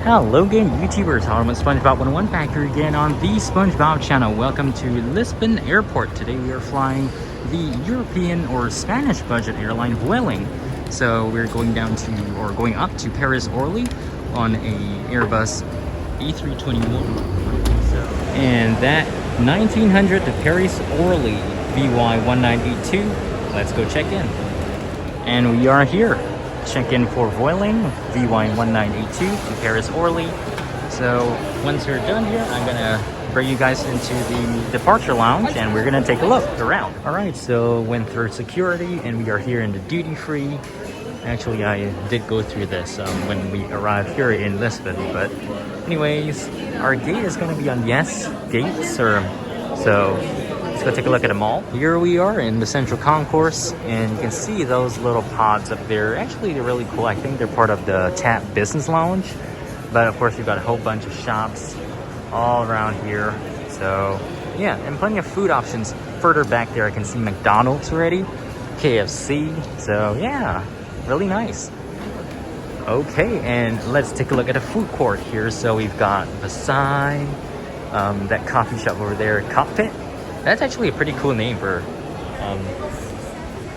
Hello game YouTubers, Harlem with SpongeBob 101 back here again on the SpongeBob channel. Welcome to Lisbon Airport. Today we are flying the European or Spanish budget airline Vueling. So we're going down to, or going up to Paris-Orly on a Airbus A321. And that 1900 to Paris-Orly VY1982. Let's go check in. And we are here. Check in for Vueling VY1982 to Paris-Orly. So once we're done here, I'm gonna bring you guys into the departure lounge and we're gonna take a look around. All right, so went through security and we are here in the duty free. Actually, I did go through this when we arrived here in Lisbon, but anyways, our gate is gonna be on the S gate, so let's go take a look at the mall. Here we are in the central concourse, and you can see those little pods up there. Actually, they're really cool. I think they're part of the TAP Business Lounge. But of course, you've got a whole bunch of shops all around here. So yeah, and plenty of food options. Further back there, I can see McDonald's already, KFC. So yeah, really nice. Okay, and let's take a look at the food court here. So we've got beside that coffee shop over there, Cockpit. That's actually a pretty cool name for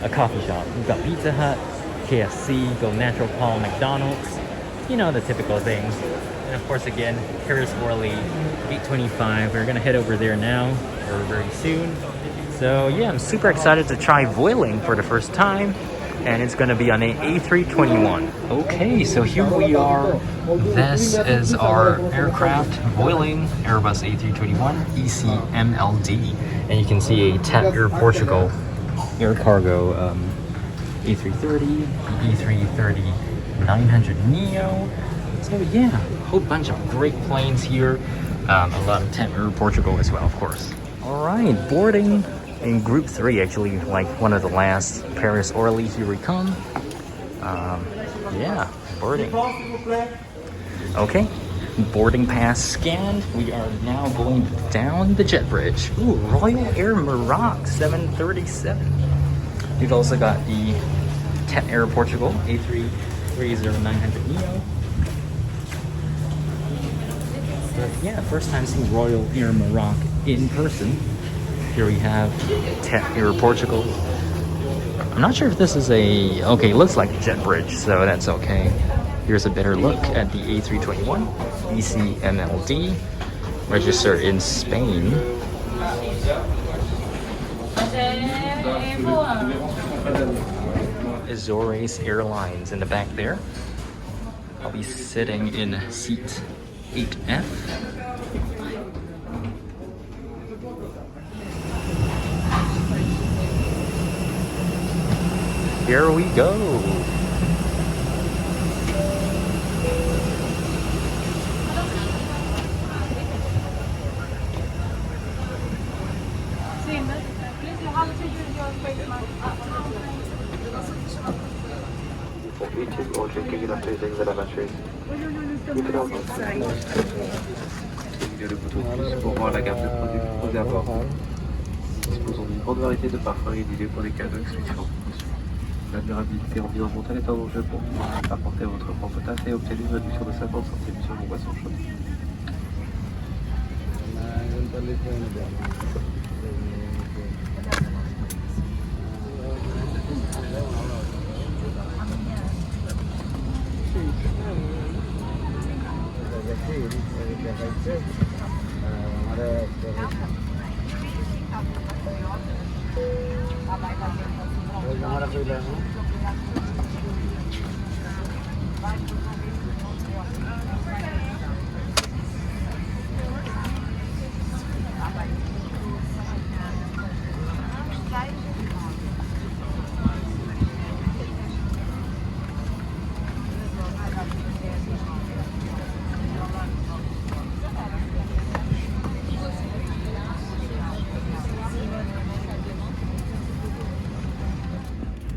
a coffee shop. We've got Pizza Hut, KFC, Go Natural Paul, McDonald's, you know, the typical things. And of course, again, Paris-Orly 825. We're gonna head over there now, or very soon. So yeah, I'm super excited to try Vueling for the first time. And it's gonna be on a A321. Okay, so here we are. This is our aircraft, Vueling Airbus A321 EC-MLD. And you can see a TAP Air Portugal air cargo A330, A330-900 Neo. So yeah, a whole bunch of great planes here. A lot of TAP Air Portugal as well, of course. All right, boarding. In group 3, actually, like one of the last. Paris-Orly, here we come. Yeah, boarding. Okay, boarding pass scanned. We are now going down the jet bridge. Ooh, Royal Air Maroc 737. We've also got the TAP Air Portugal A330-900 Neo. But yeah, first time seeing Royal Air Maroc in person. Here we have TAP Air Portugal. I'm not sure if this is a... Okay, it looks like a jet bridge, so that's okay. Here's a better look at the A321 EC-MLD, registered in Spain. Azores Airlines in the back there. I'll be sitting in seat 8F. Here we go. Le bouton plus pour voir la gamme de produits proposés à bord. Disposons d'une grande variété de parfums et d'idées pour les cadeaux exclusifs en promotion. La durabilité environnementale est en enjeu pour vous. Apportez votre propre tasse et obtenez une réduction de 50 centimes sur vos boissons chaudes.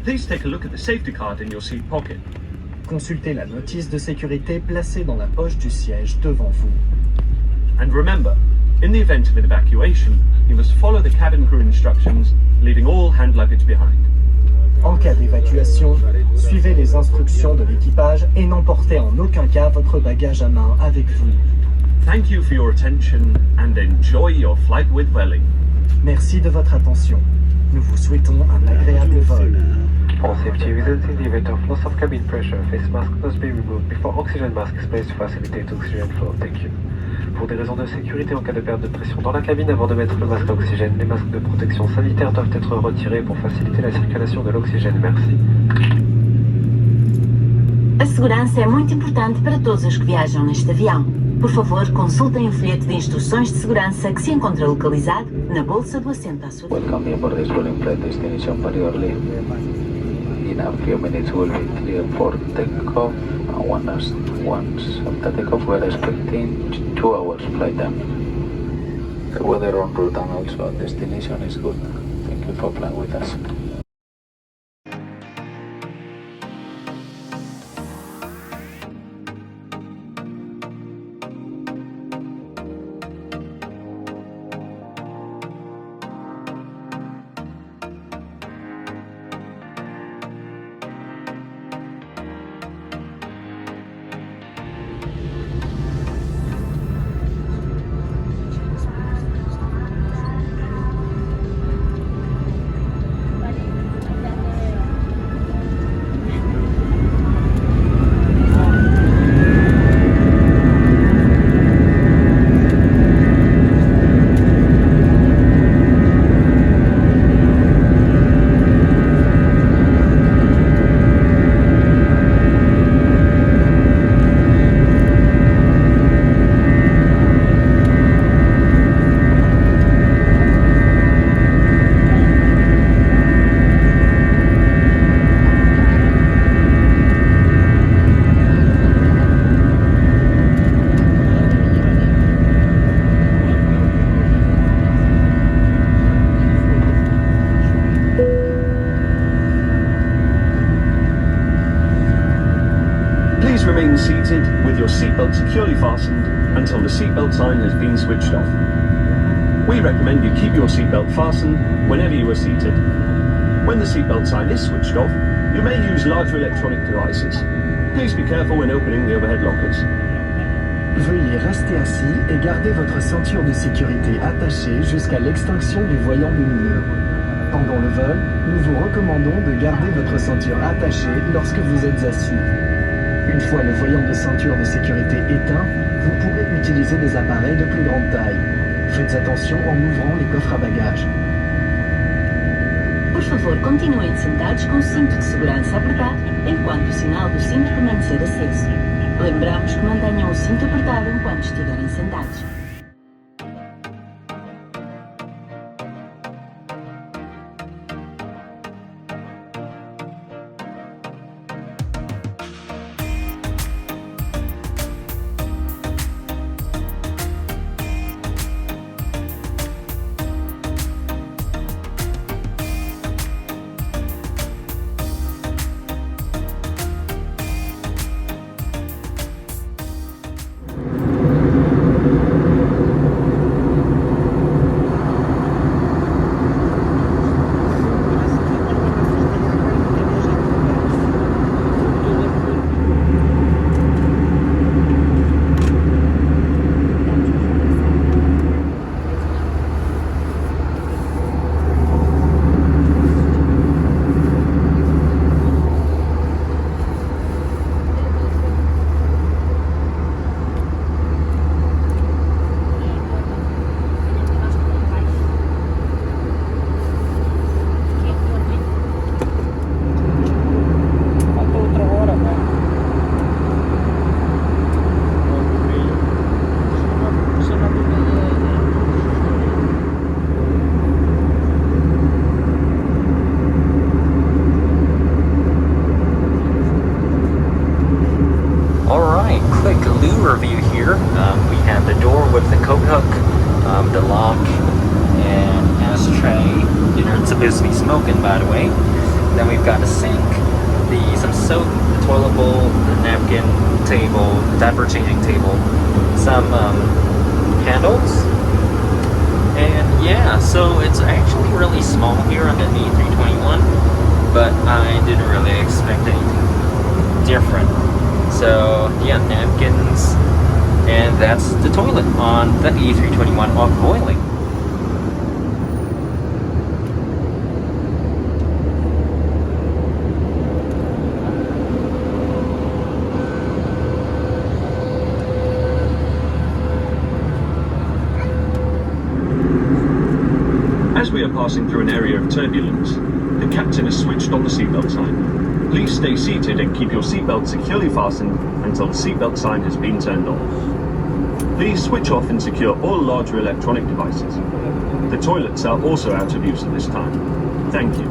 Please take a look at the safety card in your seat pocket. Consultez la notice de sécurité placée dans la poche du siège devant vous. And remember, in the event of an evacuation, you must follow the cabin crew instructions, leaving all hand luggage behind. En cas d'évacuation, Suivez les instructions de l'équipage et n'emportez en aucun cas votre bagage à main avec vous. Thank you for your attention and enjoy your flight with Vueling. Merci de votre attention. Nous vous souhaitons un agréable vol. For safety reasons, in the event of loss of cabin pressure, face mask must be removed before oxygen mask is placed to facilitate oxygen flow. Thank you. Pour des raisons de sécurité en cas de perte de pression dans la cabine avant de mettre le masque à oxygène, les masques de protection sanitaire doivent être retirés pour faciliter la circulation de l'oxygène. Merci. A segurança é muito importante para todos os que viajam neste avião. Por favor, consultem o folheto de instruções de segurança que se encontra localizado na bolsa do assento à sua frente. Welcome aboard this Vueling flight destination Paris-Orly. In a few minutes we'll be clear for takeoff. Once after takeoff we are expecting 2 hours flight time. The weather en route and also at destination is good. Thank you for flying with us. Please remain seated with your seatbelt securely fastened until the seatbelt sign has been switched off. We recommend you keep your seatbelt fastened whenever you are seated. When the seatbelt sign is switched off, you may use larger electronic devices. Please be careful when opening the overhead lockers. Veuillez rester assis et garder votre ceinture de sécurité attachée jusqu'à l'extinction du voyant lumineux. Pendant le vol, nous vous recommandons de garder votre ceinture attachée lorsque vous êtes assis. Une fois le voyant de ceinture de sécurité éteint, vous pourrez utiliser des appareils de plus grande taille. Faites attention en ouvrant les coffres à bagages. Por favor, continuem sentados com o cinto de segurança apertado enquanto o sinal do cinto permanecer aceso. Lembramos que mantenham o cinto apertado enquanto estiverem sentados. Review here. We have the door with the coat hook, the lock, and ashtray. You're not supposed to be smoking, by the way. Then we've got a sink, some soap, the toilet bowl, the napkin table, the diaper changing table, some handles, and yeah, so it's actually really small here on the A321. but I didn't really expect anything different. So yeah, napkins, and that's the toilet on the A321 of Vueling. As we are passing through an area of turbulence, the captain has switched on the seatbelt sign. Please stay seated and keep your seatbelt securely fastened until the seatbelt sign has been turned off. Please switch off and secure all larger electronic devices. The toilets are also out of use at this time. Thank you.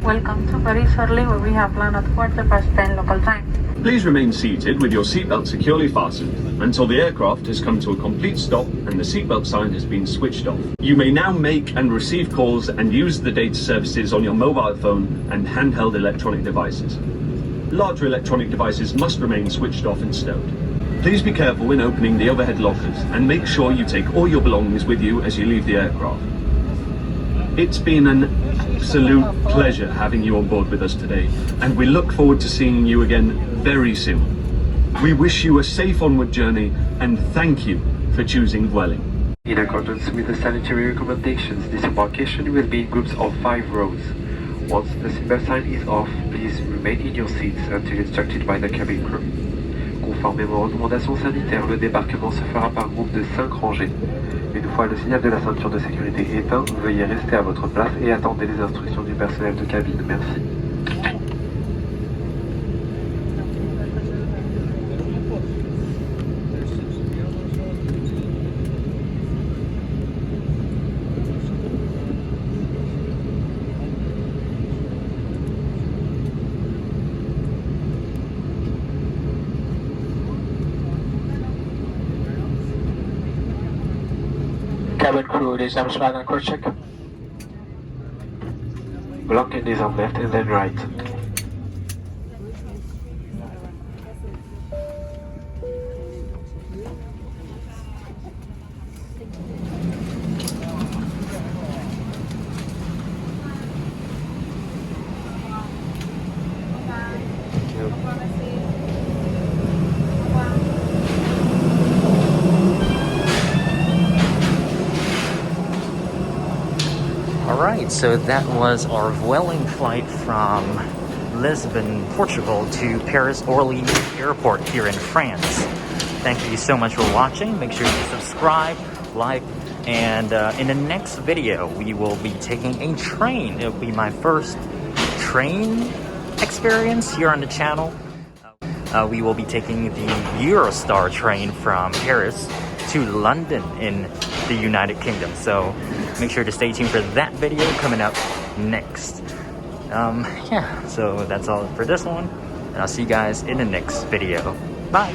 Welcome to Paris-Orly, where we have landed at 10:15 local time. Please remain seated with your seatbelt securely fastened until the aircraft has come to a complete stop and the seatbelt sign has been switched off. You may now make and receive calls and use the data services on your mobile phone and handheld electronic devices. Larger electronic devices must remain switched off and stowed. Please be careful when opening the overhead lockers and make sure you take all your belongings with you as you leave the aircraft. It's been an absolute pleasure having you on board with us today, and we look forward to seeing you again very soon. We wish you a safe onward journey and thank you for choosing Vueling. In accordance with the sanitary recommendations, this embarkation will be in groups of 5 rows. Once the seatbelt sign is off, please remain in your seats until instructed by the cabin crew. Conformément aux recommandations sanitaires, le débarquement se fera par groupe de 5 rangées. Une fois le signal de la ceinture de sécurité éteint, veuillez rester à votre place et attendez les instructions du personnel de cabine. Merci. Cabin crew, it is Amsterdam and cross check. Block and is on left and then right. Alright, so that was our Vueling flight from Lisbon, Portugal to Paris-Orly Airport here in France. Thank you so much for watching. Make sure you subscribe, like, and in the next video we will be taking a train. It will be my first train experience here on the channel. We will be taking the Eurostar train from Paris to London in the United Kingdom. So make sure to stay tuned for that video coming up next. Yeah, so that's all for this one. And I'll see you guys in the next video. Bye!